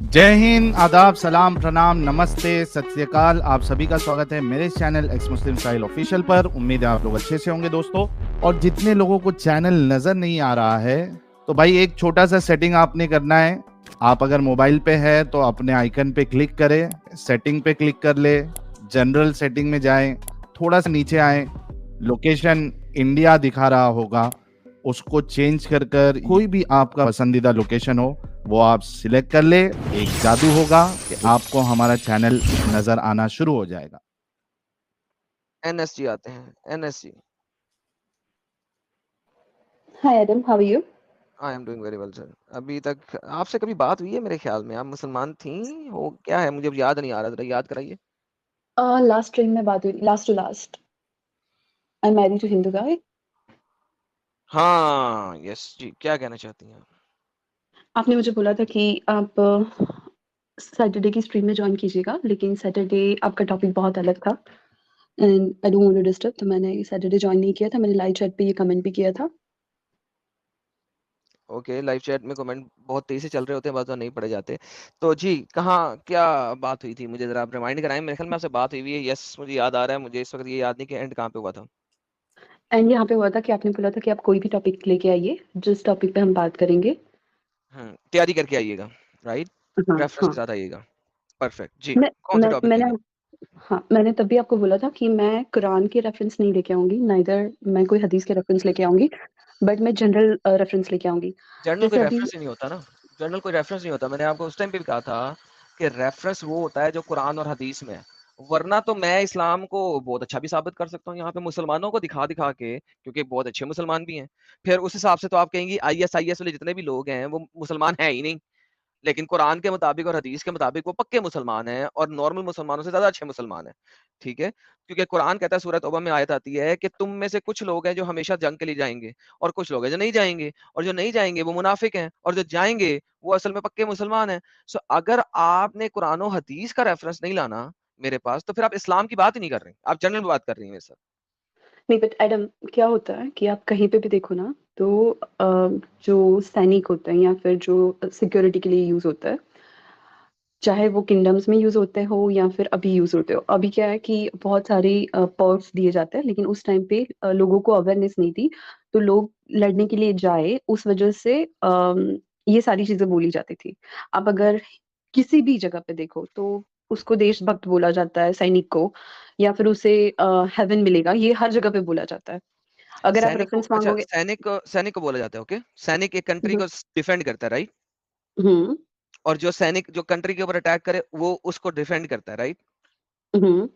जय हिंद, आदाब, सलाम, प्रणाम, नमस्ते, सत श्री अकाल। आप सभी का स्वागत है मेरे चैनल एक्स मुस्लिम स्टाइल ऑफिशियल पर। उम्मीद है आप लोग अच्छे से होंगे दोस्तों। और जितने लोगों को चैनल नजर नहीं आ रहा है तो भाई एक छोटा सा सेटिंग आपने करना है। आप अगर मोबाइल पे है तो अपने आइकन पे क्लिक करें, सेटिंग पे क्लिक कर ले, जनरल सेटिंग में जाएं, थोड़ा सा नीचे आए, लोकेशन इंडिया दिखा रहा होगा, उसको चेंज कर कर कोई भी आपका पसंदीदा लोकेशन हो वो आप सिलेक्ट कर ले। एक जादू होगा कि आपको हमारा चैनल नजर आना शुरू हो जाएगा। एनएसजी आते हैं, NSG. Hi Adam, how are you? I am doing very well sir. अभी तक आपसे कभी बात हुई है मेरे ख्याल में? आप मुसलमान थी हो क्या है, मुझे अब याद नहीं आ रहा, जरा याद कराइए। Last stream में बात हुई, last to last. I'm married to Hindu guy. हाँ यस जी, क्या कहना चाहती हैं आप? आपने मुझे बोला था कि आप सैटरडे की स्ट्रीम में ज्वाइन कीजिएगा, लेकिन सैटरडे आपका टॉपिक बहुत अलग था and I don't want to disturb, तो मैंने सैटरडे ज्वाइन नहीं किया था। मैंने लाइव चैट पे ये कमेंट भी किया था। ओके, लाइव चैट में कमेंट बहुत तेजी से चल रहे होते हैं, बाद में नहीं पढ़े जाते। तो जी, कहाँ क्या बात हुई थी, मुझे जरा आप रिमाइंड कराएं। मेरे ख्याल में आपसे बात हुई है, यस मुझे याद आ रहा है। मुझे इस वक्त ये याद नहीं कि एंड कहाँ पे हुआ था। एंड यहाँ पे हुआ था कि आपने बोला था कि आप कोई भी टॉपिक लेके आइए जिस टॉपिक पे हम बात करेंगे। तैयारी करके आइएगा, राइट? हाँ रेफरेंस के हाँ। साथ आइएगा। परफेक्ट जी। मैं कौन से मैं टॉपिक मैंने लेंगे? हाँ, मैंने तभी आपको बोला था कि मैं कुरान के रेफरेंस नहीं लेके आऊंगी, नाइदर मैं कोई हदीस के रेफरेंस लेके आऊंगी, बट मैं जनरल रेफरेंस लेके आऊंगी। जर्नल कोई जैसे अभी रेफरेंस ही नहीं होता ना। जर्नल कोई रेफरेंस नहीं होता। मैंने आपको उस टाइम पे भी कहा था कि रेफरेंस वो होता है जो कुरान और हदीस में है। वरना तो मैं इस्लाम को बहुत अच्छा भी साबित कर सकता हूँ यहाँ पे मुसलमानों को दिखा दिखा के, क्योंकि बहुत अच्छे मुसलमान भी हैं। फिर उस हिसाब से तो आप कहेंगी आईएस वाले जितने भी लोग हैं वो मुसलमान है ही नहीं। लेकिन कुरान के मुताबिक और हदीस के मुताबिक वो पक्के मुसलमान हैं और नॉर्मल मुसलमानों से ज़्यादा अच्छे मुसलमान हैं। ठीक है? क्योंकि कुरान कहता है, सूरह तौबा में आयत आती है कि तुम में से कुछ लोग हैं जो हमेशा जंग के लिए जाएँगे और कुछ लोग हैं जो नहीं जाएँगे, और जो नहीं जाएँगे वो मुनाफिक हैं, और जो जाएँगे वो असल में पक्के मुसलमान हैं। सो अगर आपने कुरान और हदीस का रेफरेंस नहीं लाना मेरे पास, तो फिर आप इस्लाम की बात ही नहीं कर रही। आप जनरल बात कर रही हैं मेरे साथ। नहीं, बट एडम, क्या होता है कि आप कहीं पे भी देखो ना, तो जो सैनिक होते हैं या फिर जो सिक्योरिटी के लिए यूज होता है, चाहे वो किंगडम्स में यूज होते हो या फिर अभी यूज होते हो, अभी क्या है कि बहुत सारे पर्क्स दिए जाते हैं, लेकिन उस टाइम पे लोगों को अवेयरनेस नहीं थी, तो लोग लड़ने के लिए जाए, उस वजह से ये सारी चीजें बोली जाती थी। आप अगर किसी भी जगह पे देखो तो उसको देशभक्त बोला जाता है, सैनिक को, या फिर उसे हेवन मिलेगा, ये हर जगह पे बोला जाता है। अगर आप सैनिक को, रेफरेंस अच्छा, मांगोगे। सैनिक को बोला जाता है, ओके। सैनिक एक कंट्री हम्म। को डिफेंड करता है, राइट? हम्म। और जो सैनिक जो कंट्री के ऊपर अटैक करे वो उसको डिफेंड करता है, राइट? हम्म।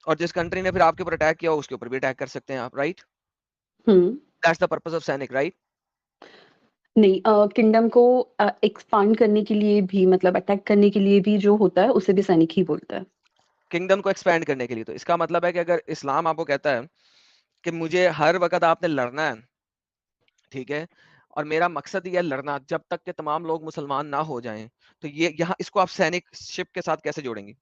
और जिस कंट्री ने फिर आपके ऊपर अटैक किया उसके ऊपर भी अटैक कर सकते हैं आप, right? Hmm. That's the purpose of सैनिक, राइट? नहीं, किंगडम को एक्सपांड करने के लिए भी, मतलब अटैक करने के लिए भी जो होता है उसे भी सैनिक ही बोलता है। किंगडम को एक्सपैंड करने के लिए, तो इसका मतलब है कि अगर इस्लाम आपको कहता है कि मुझे हर वक्त आपने लड़ना है, ठीक है, और मेरा मकसद ये है लड़ना जब तक के तमाम लोग मुसलमान ना हो जाएं, तो ये यहाँ इसको आप सैनिक शिप के साथ कैसे जोड़ेंगे?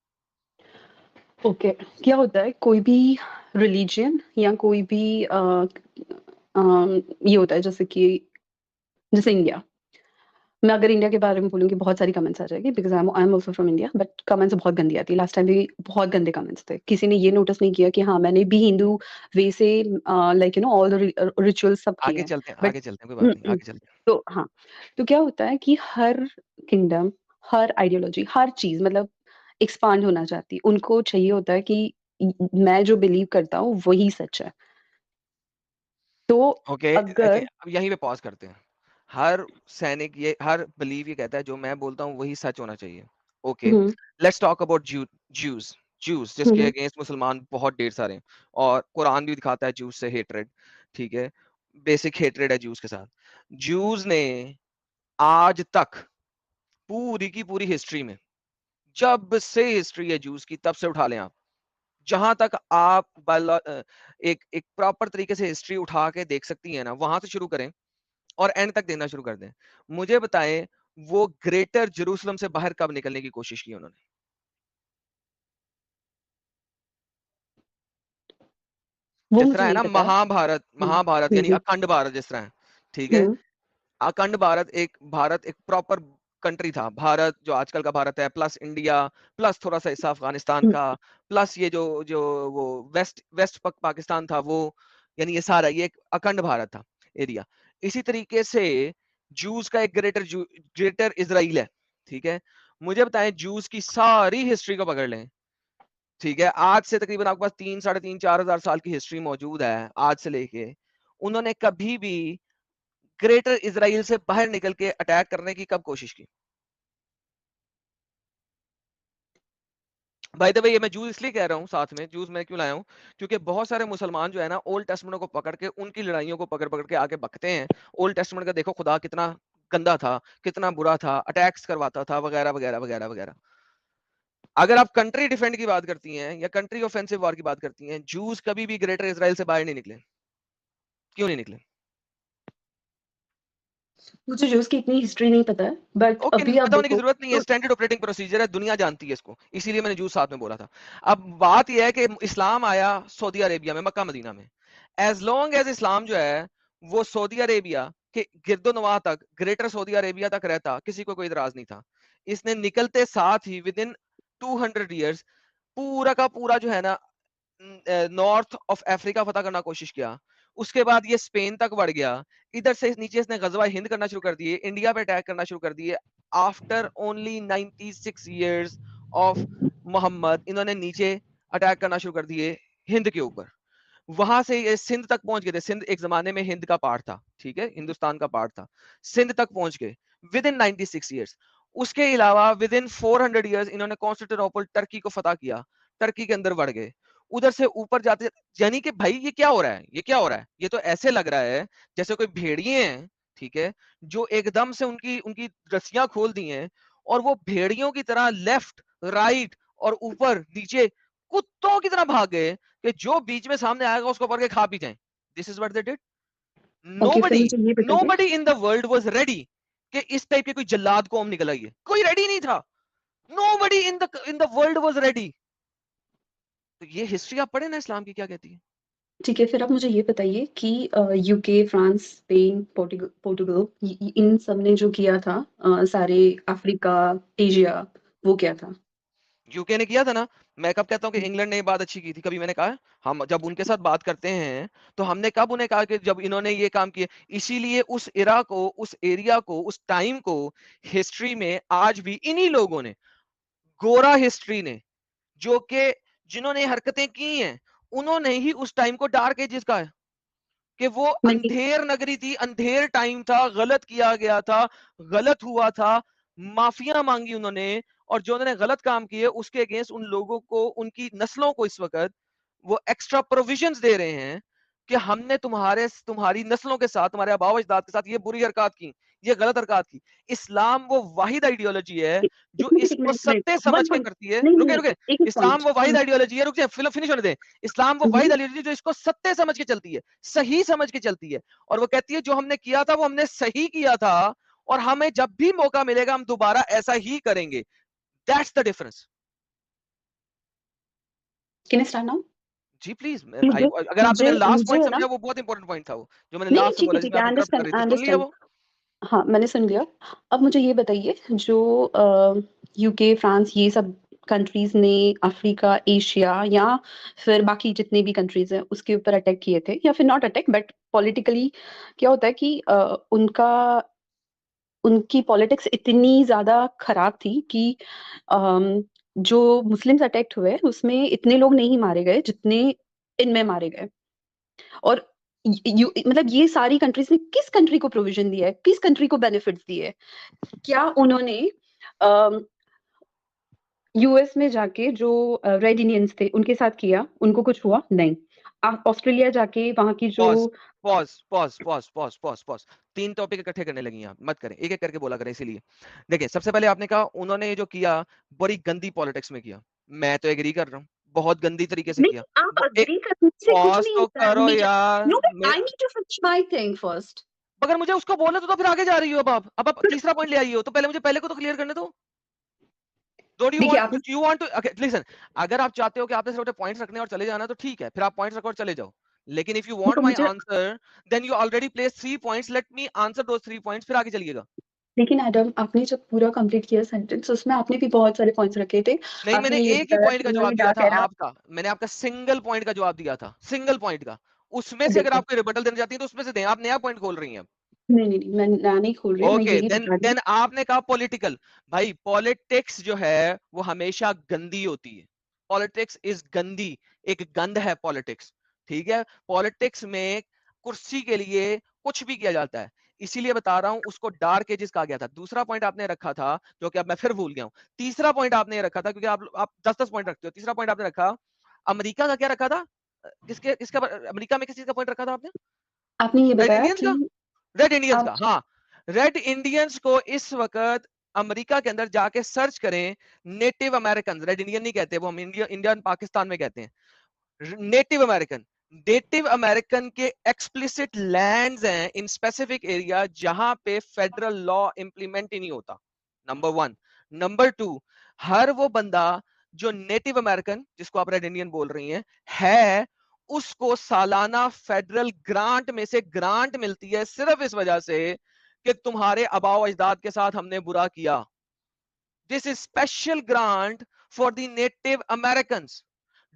ओके। क्या होता है, कोई भी रिलीजियन या कोई भी ये होता है, जैसे इंडिया। मैं अगर इंडिया के बारे में बोलूंगी बहुत सारी कमेंट्स आ जाएगी, because I am also from India, but comments बहुत गंदी आती है। लास्ट टाइम भी बहुत गंदे कमेंट्स थे, किसी ने ये नोटिस नहीं किया कि हाँ, मैंने भी हिंदू वे से लाइक ऑल द रिचुअल्स सब किए आगे हैं, चलते हैं, बट आगे चलते हैं, कोई बात नहीं, आगे चलते हैं। तो हाँ। तो क्या होता है कि हर किंगडम, हर आइडियोलॉजी, हर चीज मतलब एक्सपांड होना चाहती है, उनको चाहिए होता है कि मैं जो बिलीव करता हूँ वही सच है। तो ओके ओके, अगर अब यहीं पे पॉज करते हैं। हर सैनिक ये हर बिलीव ये कहता है जो मैं बोलता हूँ वही सच होना चाहिए। Okay, hmm. Let's talk about Jews. Jews जिसके हम्म। अगेंस्ट मुसलमान बहुत ढेर सारे हैं, और कुरान भी दिखाता है ज्यूज से हेट्रेड। ठीक है, बेसिक हेट्रेड है ज्यूज के साथ। ज्यूज ने आज तक पूरी की पूरी हिस्ट्री में, जब से हिस्ट्री है ज्यूज की तब से उठा लें आप, जहां तक आप एक प्रॉपर तरीके से हिस्ट्री उठा के देख सकती हैं ना, वहां से शुरू करें और एंड तक देना शुरू कर दें। मुझे बताएं, वो ग्रेटर जेरूसलम से बाहर कब निकलने की कोशिश की उन्होंने? वो जिस मुझे तरह है नहीं ना पता है। महाभारत, हम्म। महाभारत यानी हम्म। अखंड भारत जिस तरह है, ठीक है। हम्म। अखंड भारत एक प्रॉपर कंट्री था, भारत जो आजकल का भारत है, प्लस इंडिया, प्लस थोड़ा सा हिस्सा अफगानिस्तान का, प्लस ये जो जो वो वेस्ट वेस्ट पाकिस्तान था वो, यानी ये सारा ये एक अखंड भारत था एरिया। इसी तरीके से जूस का एक ग्रेटर इजराइल है, ठीक है। मुझे बताएं जूस की सारी हिस्ट्री को पकड़ लें, ठीक है, आज से तकरीबन आपके पास 3, 3.5, 4,000 साल की हिस्ट्री मौजूद है आज से लेके। उन्होंने कभी भी ग्रेटर इजराइल से बाहर निकल के अटैक करने की कब कोशिश की? बाय द वे ये मैं जूस इसलिए कह रहा हूँ, साथ में जूस मैं क्यों लाया हूँ, क्योंकि बहुत सारे मुसलमान जो है ना ओल्ड टेस्टमेंट को पकड़ के उनकी लड़ाइयों को पकड़ पकड़ के आगे बकते हैं। ओल्ड टेस्टमेंट का देखो खुदा कितना गंदा था, कितना बुरा था, अटैक्स करवाता था, वगैरह वगैरह वगैरह वगैरह। अगर आप कंट्री डिफेंड की बात करती हैं या कंट्री ऑफेंसिव वॉर की बात करती हैं, जूस कभी भी ग्रेटर इजराइल से बाहर नहीं निकले। क्यों नहीं निकले? मुझे जूस की इतनी हिस्ट्री नहीं पता है, बट ओके, अभी आप पता होने की देखो जरूरत नहीं है, तो स्टैंडर्ड ऑपरेटिंग प्रोसीजर है, दुनिया जानती है इसको, इसीलिए मैंने जूस साथ में बोला था। अब बात यह है कि इस्लाम आया सऊदी अरेबिया में, मक्का मदीना में। एज लॉन्ग एज इस्लाम जो है वो सऊदी अरेबिया के गिरदोनवाह तक, ग्रेटर सऊदी अरेबिया तक रहता, किसी को कोई इतराज नहीं था। इसने निकलते साथ ही विद इन 200 ईयर्स पूरा का पूरा जो है ना नॉर्थ ऑफ अफ्रीका फतह करना कोशिश किया। उसके बाद ये स्पेन तक बढ़ गया, इधर से नीचे इसने गजवा हिंद करना शुरू कर दिए, इंडिया पे अटैक करना शुरू कर दिए। After only 96 years of Mohammad इन्होंने नीचे अटैक करना शुरू कर दिए हिंद के ऊपर। वहां से ये सिंध तक पहुंच गए थे। सिंध एक जमाने में हिंद का पार्ट था, ठीक है, हिंदुस्तान का पार्ट था। सिंध तक पहुंच गए विद इन 96 इयर्स। उसके अलावा विद इन 400 इयर्स इन्होंने कॉन्स्टेंटिनोपल टर्की को फतह किया, टर्की के अंदर बढ़ गए। उधर से ऊपर जाते, यानी कि भाई ये क्या हो रहा है, ये क्या हो रहा है, ये तो ऐसे लग रहा है जैसे कोई भेड़िए हैं, ठीक है, जो एकदम से उनकी उनकी रस्सियां खोल दी हैं और वो भेड़ियों की तरह लेफ्ट राइट और ऊपर नीचे कुत्तों की तरह भाग गए कि जो बीच में सामने आएगा उसको पकड़ के खा पी जाए। This is what they did. Okay, फिर नोबडी मुझे ये बताइए। Nobody in the world was ready कि इस टाइप के कोई जल्लाद कौम निकल आई है, कोई रेडी नहीं था। Nobody in the world was ready. तो ये हिस्ट्री आप पढ़े ना इस्लाम की क्या कहती है। ठीक है, फिर आप मुझे ये बताइए कि यूके, फ्रांस, स्पेन, पोर्टुगल इन सब ने जो किया था सारे अफ्रीका, एशिया, वो क्या था? यूके ने किया था ना। मैं कब कहता हूँ कि इंग्लैंड ने ये बात अच्छी की थी, कभी मैंने कहा है? हम जब उनके साथ बात करते हैं तो हमने कब उन्हें कहा कि जब इन्होंने ये काम किए। इसीलिए उस इरा को, उस एरिया को, उस टाइम को हिस्ट्री में आज भी इन्हीं लोगों ने, गोरा हिस्ट्री ने, जो कि जिन्होंने हरकतें की हैं, उन्होंने ही उस टाइम को डार्क एजेस कहा है कि वो मैंने अंधेर नगरी थी, अंधेर टाइम था, गलत किया गया था, गलत हुआ था, माफिया मांगी उन्होंने। और जो उन्होंने गलत काम किए उसके अगेंस्ट उन लोगों को, उनकी नस्लों को इस वक्त वो एक्स्ट्रा प्रोविजंस दे रहे हैं कि हमने तुम्हारी नस्लों के साथ, तुम्हारे आबाव अजदाद के साथ ये बुरी हरकत की, ये गलत हरकत की। इस्लाम वो वाहिद आइडियोलॉजी है जो एक इसको मिनट मिनट सत्य वन समझ के पॉइंट। करती है। नहीं रुके नहीं, रुके, एक एक इस्लाम वो वाहिद पॉइंट। आइडियोलॉजी है, रुक जाए, फिनिश होने दे। इस्लाम वो वाहिद आइडियोलॉजी जो इसको सत्य समझ के चलती है, सही समझ के चलती है, और वो कहती है जो हमने किया था वो हमने सही किया था, और हमें जब भी मौका मिलेगा हम दोबारा ऐसा ही करेंगे। That's the difference. Can I start now? जी प्लीज। मुझे अगर आपने मुझे मेरा लास्ट मुझे पॉइंट है ना, समझा, वो बहुत इंपॉर्टेंट पॉइंट था, वो जो मैंने नहीं नहीं, लास्ट में ठीक है बोला ठीक जिसमें है, आप इंटरप्ट कर रही आई थी, सुन लिया अंडरस्टैंड। वो। हाँ, मैंने सुन लिया। अब मुझे ये बताइए, जो यूके, फ्रांस, ये सब कंट्रीज ने अफ्रीका, एशिया या फिर बाकी जितने भी कंट्रीज हैं उसके ऊपर अटैक किए थे, या फिर नॉट अटैक बट पॉलिटिकली क्या होता है कि उनकी पॉलिटिक्स इतनी ज्यादा खराब थी कि अम, जो मुस्लिम्स अटैक हुए उसमें इतने लोग नहीं मारे गए जितने इनमें मारे गए। और मतलब ये सारी कंट्रीज ने किस कंट्री को प्रोविजन दिया है, किस कंट्री को बेनिफिट्स दिए हैं? क्या उन्होंने यूएस में जाके जो रेड इंडियंस थे उनके साथ किया, उनको कुछ हुआ नहीं? ऑस्ट्रेलिया जाके वहां की जो pause pause pause pause pause pause pause. 3 topic इकट्ठे करने लगी हैं आप, मत करें, एक एक करके बोला करें। इसीलिए देखिए, सबसे पहले आपने कहा उन्होंने ये जो किया बड़ी गंदी पॉलिटिक्स में किया। मैं तो एग्री कर रहा हूँ, बहुत गंदी तरीके से किया। नहीं, आप एक अग्री करने से कुछ पॉज नहीं तो होता है करो मेजर। यार। No, but I need to finish my thing first. अगर मुझे उसको बोलने तो फिर आगे जा रही हो। अब आप तीसरा पॉइंट ले आई हो, तो पहले मुझे पहले को तो क्लियर करने दो। डोंट देखिए आपने you want to, okay listen. अगर आप चाहते हो कि आपने सिर्फ पॉइंट्स रखने और चले जाना, तो ठीक है, फिर आप पॉइंट्स रखो और चले जाओ। लेकिन इफ यू वांट देखो माय मुझे answer, then you already place 3 points, let me answer those 3 points, फिर आगे चलिएगा। लेकिन एडम, आपने जब पूरा कंप्लीट किया सेंटेंस, उसमें आपने भी बहुत सारे पॉइंट्स रखे थे। नहीं, मैंने आपने ये एक ही बताया पॉइंट कि का उन्होंने जवाब दिया डार्क था एरा। आपका, मैंने आपका सिंगल पॉइंट का जवाब दिया था, सिंगल पॉइंट का। उसमें से अगर देखो, आप कोई रिबटल देना चाहती हैं तो उसमें से दें, आप नया पॉइंट खोल रही हैं। नहीं नहीं नहीं, मैं नया नहीं खोल रही, मैं ओके, यही देन बता रही हूँ। देन आपने कहा पॉलिटिकल। भाई पॉलिटिक्स जो है वो हमेशा गंदी होती है। पॉलिटिक्स इज गंदी, एक गंध है पॉलिटिक्स। ठीक है, पॉलिटिक्स में कुर्सी के लिए कुछ भी किया जाता है, इसीलिए बता रहा हूं उसको डार्क एजेस कहा गया था। दूसरा पॉइंट आपने रखा था जो कि अब मैं फिर भूल गया हूं। तीसरा पॉइंट आपने रखा था, क्योंकि आप 10-10 पॉइंट रखते हो। तीसरा पॉइंट आपने रखा अमेरिका का, क्या रखा था? किसके किसका अमेरिका में किस चीज का पॉइंट रखा था आपने? आपने ये रेड बताया इंडियंस कि का, रेड इंडियंस आप का, हाँ। रेड इंडियंस को इस वक्त अमेरिका के अंदर जाके सर्च करें, नेटिव अमेरिकन, रेड इंडियन नहीं कहते वो, हम इंडिया इंडियन पाकिस्तान में कहते हैं नेटिव अमेरिकन। नेटिव अमेरिकन के एक्सप्लिसिट लैंड्स हैं इन स्पेसिफिक एरिया जहां पे फेडरल लॉ इंप्लीमेंट ही नहीं होता, नंबर वन। नंबर टू, हर वो बंदा जो नेटिव अमेरिकन, जिसको आप रेड इंडियन बोल रही हैं, है, उसको सालाना फेडरल ग्रांट में से ग्रांट मिलती है सिर्फ इस वजह से कि तुम्हारे आबाओ अजदाद के साथ हमने बुरा किया। This is special grant for the native American.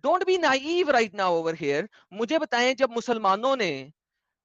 Don't be naive right now over here. मुझे बताएं, जब मुसलमानों ने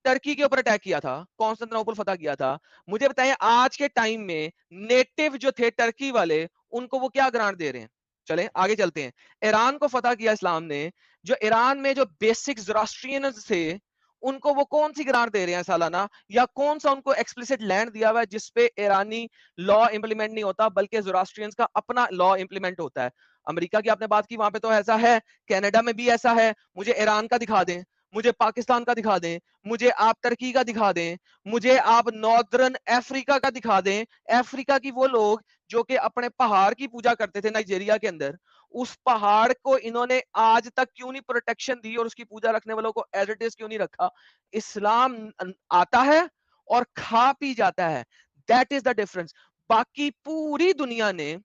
टर्की के ऊपर अटैक किया था, कॉन्स्टेंटिनोपल फतह किया था, मुझे बताएं आज के टाइम में नेटिव जो थे टर्की वाले, उनको वो क्या ग्रांट दे रहे हैं? चलें आगे चलते हैं। ईरान को फतह किया इस्लाम ने, जो ईरान में जो बेसिक ज़ोरास्ट्रियंस थे, उनको वो कौन सी ग्रांट दे रहे हैं सालाना, या कौन सा उनको एक्सप्लिसिट लैंड दिया हुआ है जिसपे ईरानी लॉ इंप्लीमेंट नहीं होता बल्कि ज़ोरास्ट्रियंस का अपना लॉ इंप्लीमेंट होता है? अमेरिका की आपने बात की, वहां पे तो ऐसा है, कनाडा में भी ऐसा है। मुझे ईरान का दिखा दें, मुझे पाकिस्तान का दिखा दें, मुझे आप टर्की का दिखा दें, मुझे आप नॉर्दर्न अफ्रीका का दिखा दें। अफ्रीका की वो लोग जो कि अपने पहाड़ की पूजा करते थे नाइजीरिया के अंदर, उस पहाड़ को इन्होंने आज तक क्यों नहीं प्रोटेक्शन दी और उसकी पूजा रखने वालों को एज इट इज क्यों नहीं रखा? इस्लाम आता है और खा पी जाता है, दैट इज द डिफरेंस। बाकी पूरी दुनिया ने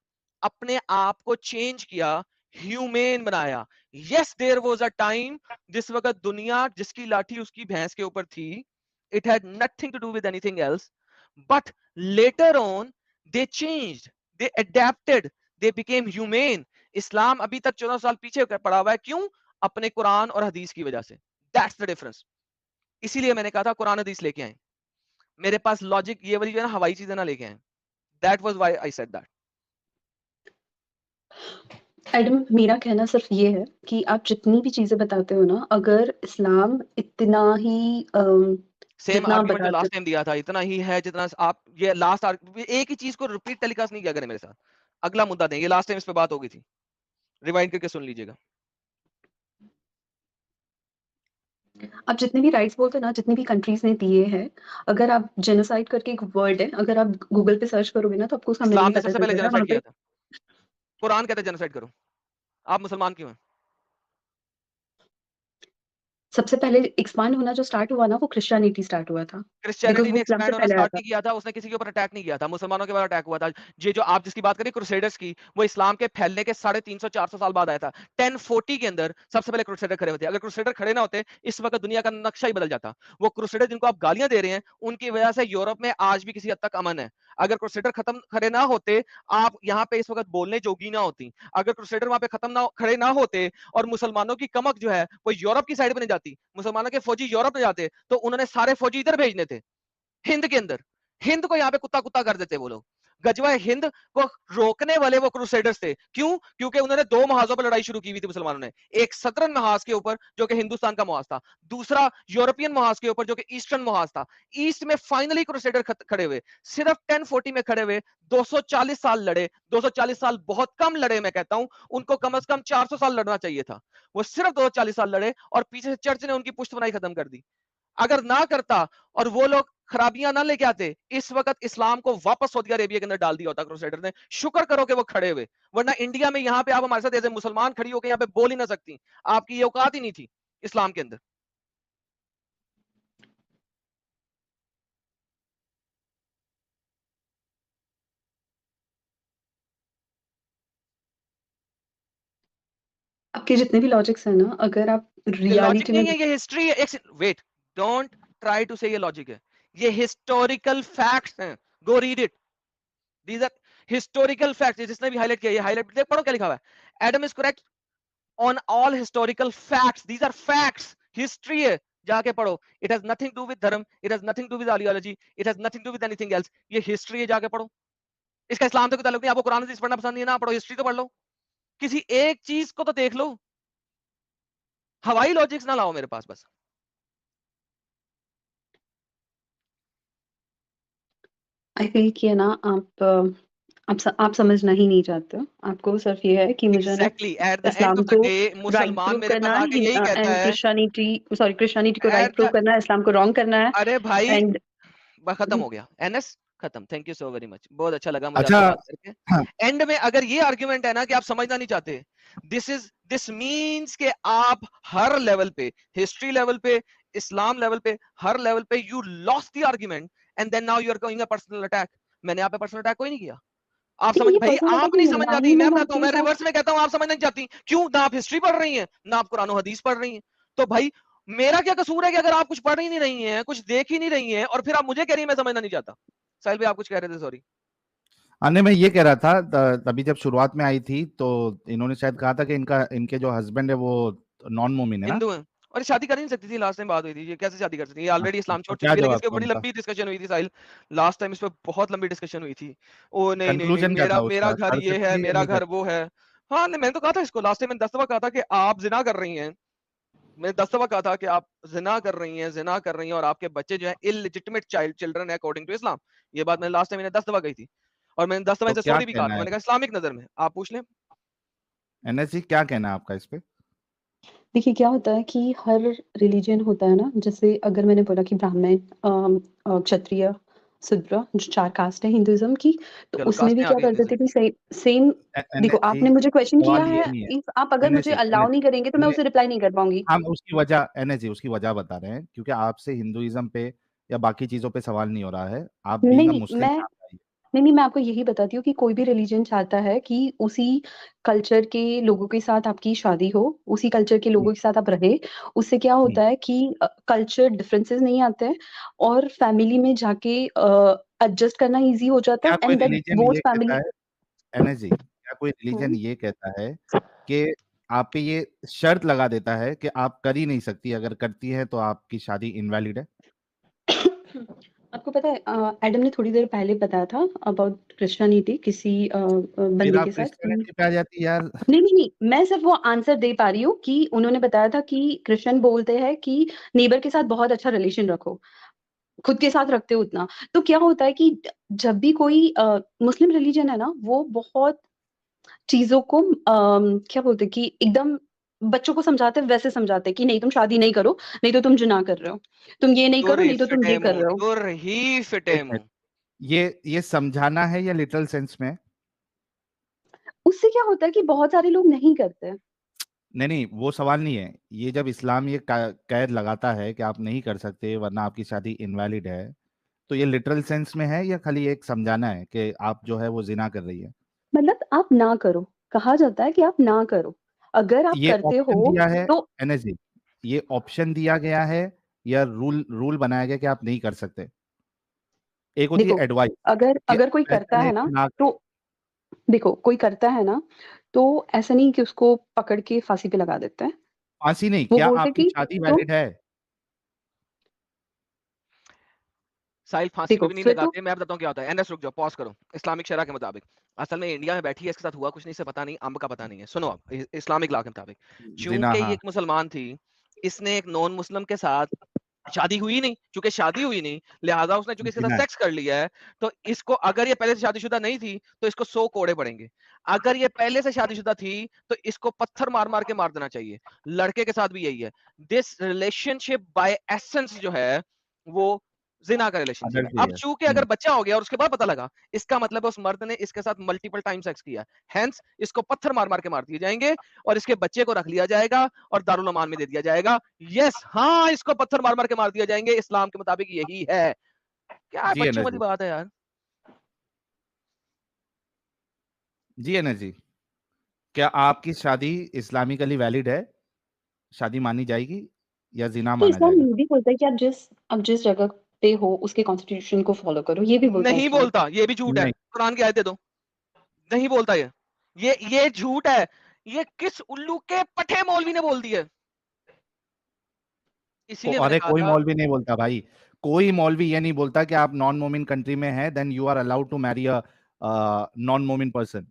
अपने आप को चेंज किया, ह्यूमेन बनाया। Yes, there was a time जिस वक्त दुनिया जिसकी लाठी उसकी भैंस के ऊपर थी, it had nothing to do with anything else, but later on they changed, they adapted, they became human. इस्लाम अभी तक 14 साल पीछे पड़ा हुआ है, क्यों? अपने कुरान और हदीस की वजह से। That's the difference. इसीलिए मैंने कहा था कुरान हदीस लेके आए, मेरे पास लॉजिक ये वाली जो है ना, हवाई चीजें ना लेके आए। That was why I said that. Adam, मेरा कहना सिर्फ ये है कि आप जितनी भी चीजें बताते हो ना, अगर इस्लाम इतना ही सेम जितना आप आर्ग्यूमेंट जो बताते लास्ट टाइम दिया था, इतना ही है जितना आप ये एक ही चीज को रिपीट टेलीकास्ट नहीं किया करें मेरे साथ। अगला मुद्दा दें, ये लास्ट टाइम इस पे बात हो गई थी, रिवाइंड करके सुन लीजिएगा। आप जितने भी राइट्स बोलते हो ना, जितनी भी कंट्रीज ने दिए हैं, अगर आप जेनोसाइड करके एक वर्ड है, अगर आप गूगल पे सर्च करोगे ना, तो आपको उसका इस्लाम मीनिंग ने पता सबसे चल पहले जाएगा जेनोसाइड वहां किया पे। था, कुरान कहता है जेनोसाइड करो। आप मुसलमान क्यों हैं? सबसे पहले एक्सपांड होना जो स्टार्ट हुआ ना, वो क्रिश्चियनिटी स्टार्ट हुआ था, बिकॉज क्रिश्चियनिटी वो ने इस्लाम से एक्सपैंड होना पहले आया स्टार्ट था। नहीं किया था, उसने किसी के ऊपर अटैक नहीं किया था, मुसलमानों के ऊपर अटैक हुआ था। ये जो आप जिसकी बात करें क्रूसेडर्स की, वो इस्लाम के फैलने के 350-400 साल बाद आया था। 1040 के अंदर सबसे पहले क्रूसेडर खड़े होते। अगर क्रूसेडर खड़े ना होते, इस वक्त दुनिया का नक्शा ही बदल जाता। वो क्रूसेडर जिनको आप गालियां दे रहे हैं, उनकी वजह से यूरोप में आज भी किसी हद तक अमन है। अगर क्रूसेडर खत्म खड़े ना होते, आप यहाँ पे इस वक्त बोलने जोगी ना होती। अगर क्रूसेडर वहां पे खत्म ना खड़े ना होते और मुसलमानों की कमक जो है वो यूरोप की साइड में नहीं जाती, मुसलमानों के फौजी यूरोप में जाते, तो उन्होंने सारे फौजी इधर भेजने थे, हिंद के अंदर। हिंद को यहाँ पे कुत्ता कुत्ता कर देते वो लोग। गजवा हिंद को रोकने वाले वो क्रूसेडर्स थे। क्यों? क्योंकि उन्होंने दो महाजों पर लड़ाई शुरू की हुई थी मुसलमानों ने। एक सदर्न महाज के ऊपर जो कि हिंदुस्तान का महाज था, दूसरा यूरोपियन महाज के ऊपर जो कि ईस्टर्न महाज था। ईस्ट में फाइनली क्रूसेडर खड़े हुए, सिर्फ 1040 में खड़े हुए, 240 साल लड़े। 240 साल बहुत कम लड़े, मैं कहता हूं उनको कम से कम 400 साल लड़ना चाहिए था। वो सिर्फ 240 साल लड़े और पीछे से चर्च ने उनकी पुष्टवनाई खत्म कर दी। अगर ना करता और वो लोग खराबियां ना लेके आते, इस वक्त इस्लाम को वापस सऊदी अरेबिया के अंदर डाल दिया होता क्रूसेडर ने। शुक्र करो कि वो खड़े हुए, वरना इंडिया में यहाँ पे आप हमारे साथ ऐसे मुसलमान खड़ी होकर यहाँ पे बोल ही ना सकती। आपकी ये औकात ही नहीं थी इस्लाम के अंदर। आपके जितने भी लॉजिक्स हैं ना, अगर आप ये लॉजिक रियलिटी में नहीं है, ये हिस्ट्री है। वेट, डोंट ट्राई टू से ये लॉजिक है, ये हिस्टोरिकल फैक्ट्स हैं। गो read it. These are historical facts. जिसने भी हाईलाइट किया, ये हाईलाइट देख, पढ़ो क्या लिखा हुआ है। Adam is correct on all historical facts. These are facts, history है, जाके पढ़ो। It has nothing to with धर्म, it has nothing to with ideology, it has nothing to with anything else. ये हिस्ट्री है, जाके पढ़ो। इसका इस्लाम से कोई ताल्लुक नहीं। आपको कुरान हदीस पढ़ना पसंद नहीं है ना, पढ़ो, हिस्ट्री तो पढ़ लो। किसी एक चीज को तो देख लो, हवाई लॉजिक्स ना लाओ मेरे पास बस। आई फील कि है ना, आप समझना ही नहीं चाहते हो। आपको सिर्फ ये है कि मुझे ना exactly, at the and Islam of the को डे राइट मुसलमान प्रूव मेरे करना पास है, आके यही कहता एंड है, क्रिश्चियनिटी को राइट एट प्रूव द, करना है, इस्लाम को रॉन्ग करना है। अरे भाई एंड खत्म हो गया एनएस, खत्म। Thank you so very much, बहुत अच्छा लगा मुझे अच्छा, आपसे बात करके। हाँ, एंड में अगर ये आर्ग्यूमेंट है ना कि आप समझना नहीं चाहते, दिस मींस कि आप हर लेवल पे, हिस्ट्री लेवल पे, इस्लाम लेवल पे, हर लेवल पे you lost the argument and then now you are going a personal attack. मैंने आप पे पर्सनल अटैक कोई नहीं किया। आप ठीक है, समझ, ये भाई पर्सनल आप अटैक नहीं नहीं है समझ ना जाती, ही। मैं मैंने बताता हूँ, आपके मैं साथ रिवर्स में कहता हूँ, आप समझना नहीं चाहती क्यों? ना आप हिस्ट्री पढ़ रही हैं, ना आप कुरान हदीस पढ़ रही हैं। तो भाई मेरा क्या कसूर है कि अगर आप कुछ पढ़ ही नहीं रही हैं, कुछ देख ही नहीं रही हैं, और फिर आप मुझे कह रही हैं मैं समझना नहीं चाहता। साहिल भाई आप कुछ कह रहे थे, सॉरी। अन्य मैं ये कह रहा था, तभी जब शुरुआत में आई थी तो इन्होंने शायद कहा था कि इनके जो हस्बैंड है वो नॉन मोमिन है ना। हिंदू हैं और शादी कर ही नहीं सकती थी। लास्ट टाइम बात हुई थी, ये कैसे शादी कर सकती है? ये हाँ, ऑलरेडी इस्लाम तो छोड़ क्या चुकी है, लेकिन जवाब इसके था बड़ी उनका? लंबी डिस्कशन हुई थी साहिल। लास्ट टाइम इस पे बहुत लंबी डिस्कशन हुई थी। ओ नहीं नहीं नहीं, कंक्लूजन क्या था मेरा मेरा उसका? घर कर ये सकती है, है या मेरा नहीं कर घर वो है। हाँ नहीं, मैंने तो कहा था इसको लास्ट टाइम, मैंने 10 दफा कहा था कि आप जिना कर रही हैं। मैंने 10 दफा कहा था कि आप जिना कर रही हैं, जिना कर रही हैं, और आपके बच्चे जो है इलिजिटिमेट चिल्ड्रन है अकॉर्डिंग टू इस्लाम। ये बात मैंने लास्ट टाइम, मैंने 10 दफा कही थी, और मैंने 10 दफा तो इनसे क्या सॉरी भी कहा कहना था। है? मैंने कहा इस्लामिक नजर में आप पूछ लें। एनएसजी क्या कहना है आपका इस पे? देखिए क्या होता है कि हर रिलीजन होता है ना, जैसे अगर मैंने बोला कि ब्राह्मण, क्षत्रिय, शूद्र, जो 4 कास्ट है हिंदुइज्म की, तो चलो उसमें कास्ट भी में आ क्या गई करते हिंदुइज्म थे कि की। सेम। देखो, एनएसजी आपने मुझे क्वेश्चन किया सवाल ये है, नहीं है। इफ आप अगर मुझे एनएसजी अलाउ नहीं करेंगे तो मैं एनएसजी उसे रिप्लाई नहीं कर पाऊंगी। हम उसकी वजह, एनएसजी उसकी वजह बता रहे हैं क्योंकि आपसे हिंदुइज्म पे या बाकी चीजों पे सवाल नहीं हो रहा है। आप नहीं बीइंग अ नहीं मुस्लिम मैं यहाँ पे आइए। नहीं, मैं आपको यही बताती हूँ कि कोई भी रिलीजन चाहता है कि उसी कल्चर के लोगों के साथ आपकी शादी हो, उसी कल्चर के हम्म, लोगों के साथ आप रहे। उससे क्या हम्म। होता है कि कल्चर डिफरेंसेस नहीं आते हैं, और फैमिली में जाके एडजस्ट करना इजी हो जाता क्या है, कोई एंड दैट रिलीजन बोथ ये कहता फैमिली। है, एनएसजी क्या कोई रिलीजन ये कहता है कि आप पे ये शर्त लगा देता है कि आप कर ही नहीं सकती, अगर करती है तो आपकी शादी इनवैलिड है? आपको पता है, एडम ने थोड़ी देर पहले बताया था अबाउट क्रिश्चियनिटी किसी फिर बंदे आप के साथ कि क्रिश्चियनिटी पे आ जाती है यार। नहीं नहीं नहीं, मैं सिर्फ वो आंसर दे पा रही हूँ कि उन्होंने बताया था कि क्रिश्चियन बोलते हैं कि नेबर के साथ बहुत अच्छा रिलेशन रखो, खुद के साथ रखते हो उतना। तो क्या होता है कि जब भी कोई मुस्लिम रिलीजन है ना, वो बहुत चीजों को क्या बोलते हैं कि एकदम बच्चों को समझाते हैं, वैसे समझाते हैं कि नहीं तुम शादी नहीं करो, नहीं तो तुम जिना कर रहे हो, तुम ये नहीं करो, तुर नहीं तो तुम फिटे ये कर मुंह, रहे हो। तुर ही फिटे एक मुंह। मिनट, ये समझाना है या लिटरल सेंस में? उससे क्या होता है कि बहुत सारे लोग नहीं करते हैं। नहीं नहीं, वो सवाल नहीं है। ये जब इस्लाम ये कैद लगाता है कि आप नहीं कर सकते वरना आपकी शादी इनवैलिड है, तो ये लिटरल सेंस में है या खाली एक समझाना है कि आप जो है वो जिना कर रही है? मतलब आप ना करो, कहा जाता है कि आप ना करो, अगर आप ये करते हो ऑप्शन दिया है, तो। एनएसजी ये ऑप्शन दिया गया है या रूल रूल बनाया गया कि आप नहीं कर सकते? एक होती है देखो, एडवाइस अगर कि अगर कोई ऐसा करता है है कि ना, ना करें। तो देखो, कोई करता है ना, तो ऐसा नहीं कि उसको पकड़ के फांसी पे लगा देते हैं। फांसी नहीं, वो क्या बोलते आपकी कि शादी तुम वैलिड है? साहिल फांसी पे देखो भी नहीं फिर तो। लगाते। मैं बताता हूँ क्या होता है। एनएस रुक जाओ, पॉज करो। इस्लामिक शरा के मुताबिक, असल में इंडिया में बैठी है, इसके साथ हुआ कुछ नहीं, इसे पता नहीं, अम्ब का पता नहीं है। सुनो आप, इस्लामिक लॉ के मुताबिक, जिना, चूंकि ये हाँ। एक मुसलमान थी, इसने एक नॉन मुस्लिम के साथ शादी हुई नहीं, चूंकि शादी हुई नहीं, लिहाजा उसने चूंकि इसके साथ जिना है। सेक्स कर लिया है, तो इसको, अगर ये पहले से शादीशुदा नहीं थी तो इसको 100 कोड़े पड़ेंगे। अगर ये पहले से शादीशुदा थी तो इसको पत्थर मार मार के मार देना चाहिए। लड़के के साथ भी यही है। दिस रिलेशनशिप बाय एसेंस जो है वो जिना का रिलेशनशिप है। अडल्ट्री अब है। चूंकि अगर बच्चा हो गया और उसके बाद पता लगा, इसका मतलब है उस मर्द ने इसके साथ मल्टीपल टाइम सेक्स किया, हेंस इसको पत्थर मार मार के मार दिए जाएंगे, और इसके बच्चे को रख लिया जाएगा और दारुल अमान में दे दिया जाएगा। यस, हाँ, इसको पत्थर मार मार के मार दिया जाएंगे, इस्लाम के मुताबिक यही है। क्या जी बच्चों वाली एनर्जी, बात है यार। जी एनर्जी, क्या आपकी शादी इस्लामिकली वैलिड है? शादी मानी जाएगी या जिना तो माना इस्लाम जाएगा? ये भी बोलता है कि आप जिस जगह पे हो उसके कॉन्स्टिट्यूशन को फॉलो करो, ये भी बोलता है नहीं इस्लाम। बोलता, ये भी झूठ है। नहीं, कुरान की आयत दे दो, नहीं बोलता ये झूठ है। ये किस उल्लू के पठे मौलवी ने बोल दिया? इसीलिए मैंने अरे कहा कोई था मौलवी नहीं बोलता भाई, कोई मौलवी ये नहीं बोलता कि आप नॉन मोमिन कंट्री में है then you are allowed to marry a non मोमिन पर्सन।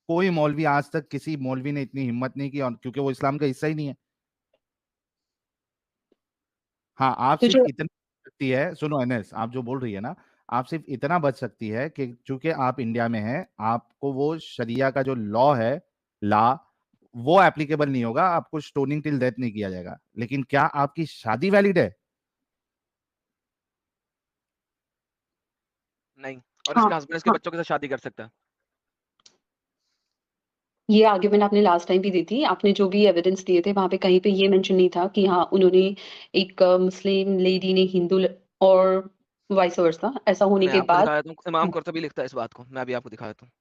कोई मौलवी आज तक, किसी मौलवी ने इतनी हिम्मत नहीं की, और क्योंकि वो इस्लाम का हिस्सा ही नहीं है। हाँ, आप तो सिर्फ जो इतना सकती है, सुनो एनएस, आप जो बोल रही है ना, आप सिर्फ इतना बच सकती है कि चूंकि आप इंडिया में हैं, आपको वो शरिया का जो लॉ है, ला, वो एप्लीकेबल नहीं होगा, आपको स्टोनिंग टिल डेथ नहीं किया जाएगा। लेकिन क्या आपकी शादी वैलिड है? नहीं, और हाँ इसका हस्बैंड इसके हाँ, बच्चों के साथ शादी कर सकता है। ये आर्ग्यूमेंट आपने लास्ट टाइम भी दी थी। आपने जो भी एविडेंस दिए थे वहां पे कहीं पे ये मेंशन नहीं था कि हाँ उन्होंने एक मुस्लिम लेडी ने और वाइस वर्सा ऐसा होने मैं के आपको बाद। दिखा देता हूँ, इमाम कुर्तुबी लिखता है इस बात को, मैं अभी आपको दिखा देता हूँ।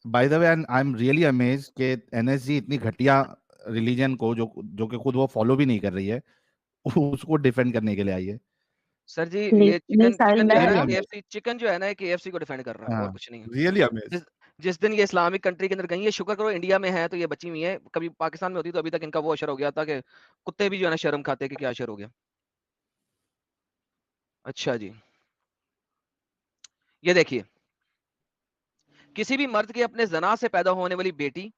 By the way I am really amazed कि एनएसजी इतनी घटिया रिलीजन को, जो कि खुद वो फॉलो भी नहीं कर रही है, उसको डिफेंड करने के लिए आई है। सर जी, नहीं ये नहीं चिकन साहिल, चिकन जो है रियली ना, अमेज्ड। केएफसी चिकन जो है ना, ये केएफसी को डिफेंड कर रहा है, और हाँ, कुछ नहीं है। Really amazed. जिस जिस दिन ये इस्लामिक कंट्री के अंदर गई है, शुक्र करो इंडिया में है तो ये बची हुई है। कभी पाकिस्तान में होती तो अभी तक इनका वो असर हो गया था कि कुत्ते भी जो है ना शर्म खाते कि क्या असर हो गया। अच्छा जी, ये देखिए, किसी भी मर्द के अपने जना से पैदा होने वाली बेटी,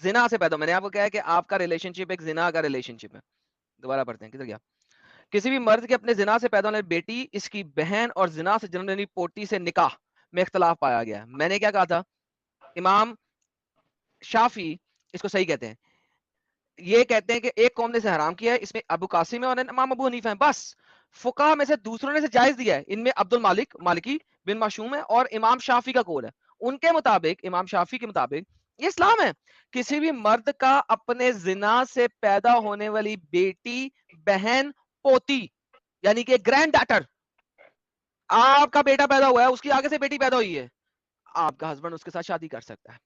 जिना से पैदा, मैंने आपको कहा है कि आपका रिलेशनशिप एक जिना का रिलेशनशिप है। दोबारा पढ़ते हैं, किधर गया? किसी भी मर्द के अपने जिना से पैदा होने वाली बेटी, इसकी बहन और जिना से जन्म लेनी पोती से निकाह में इख्तलाफ पाया गया है। मैंने क्या कहा था? इमाम शाफी इसको सही कहते हैं। ये कहते हैं कि एक कौम ने इसे हराम किया है, इसमें अबू कासिम है और इमाम अबू हनीफा है। बस फुकाहा में से दूसरों ने इसे जायज दिया है। इनमें अब्दुल मालिक मालिकी बिन माशूम है और इमाम शाफी का कौल है। उनके मुताबिक, इमाम शाफी के मुताबिक, ये इस्लाम है। किसी भी मर्द का अपने जिना से पैदा होने वाली बेटी, बहन, पोती, यानी कि ग्रैंड डॉटर, आपका बेटा पैदा हुआ है, उसकी आगे से बेटी पैदा हुई है, आपका हस्बैंड उसके साथ शादी कर सकता है।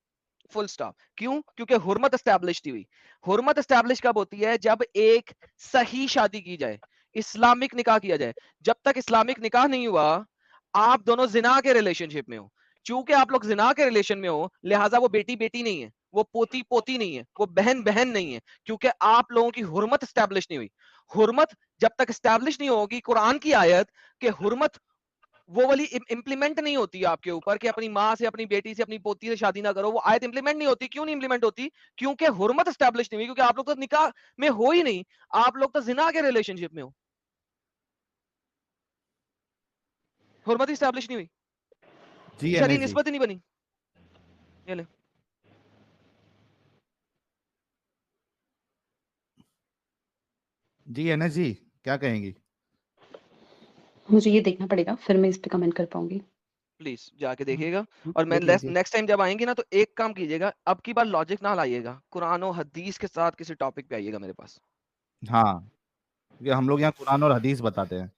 Full stop. क्यों? क्योंकि हुर्मत एस्टैब्लिश हुई। हुर्मत एस्टैब्लिश कब होती है? जब एक सही शादी की जाए, इस्लामिक निकाह किया जाए। जब तक इस्लामिक निकाह नहीं हुआ, आप दोनों जिना के रिलेशनशिप में हो। चूंकि आप लोग जिना के रिलेशन में हो, लिहाजा वो बेटी बेटी नहीं है, वो पोती पोती नहीं है, वो बहन बहन नहीं है, क्योंकि आप लोगों की हुर्मत एस्टैब्लिश नहीं हुई। हुर्मत जब तक एस्टैब्लिश नहीं होगी, कुरान की आयत कि हुर्मत वो वाली इंप्लीमेंट नहीं होती आपके ऊपर कि अपनी माँ से, अपनी बेटी से, अपनी पोती से शादी ना करो, वो आयत इंप्लीमेंट नहीं होती। क्यों नहीं इंप्लीमेंट होती? क्योंकि हुर्मत एस्टैब्लिश नहीं हुई, क्योंकि आप लोग तो निकाह में हो ही नहीं, आप लोग तो जिना के रिलेशनशिप में हो। हुर्मत एस्टैब्लिश नहीं हुई, जी शरीय एनएस जी, निस्बत ही नहीं बनी। ये ले। जी एनएस जी, क्या कहेंगी? मुझे ये देखना पड़ेगा, फिर मैं इस पे कमेंट कर पाऊंगी। प्लीज जाके देखिएगा। और मैं देख लीजिए। नेक्स्ट टाइम जब आएंगे ना, तो एक काम कीजिएगा, अब की बार लॉजिक ना लाइएगा, कुरान और हदीस के साथ किसी टॉपिक पे आइएगा मेरे पास। हाँ, क्योंकि हम लोग यहाँ कुरान और हदीस बताते हैं।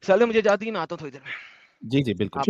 चलो मुझे जाती है, मैं आता हूँ थोड़ी देर में। जी जी, बिल्कुल। आप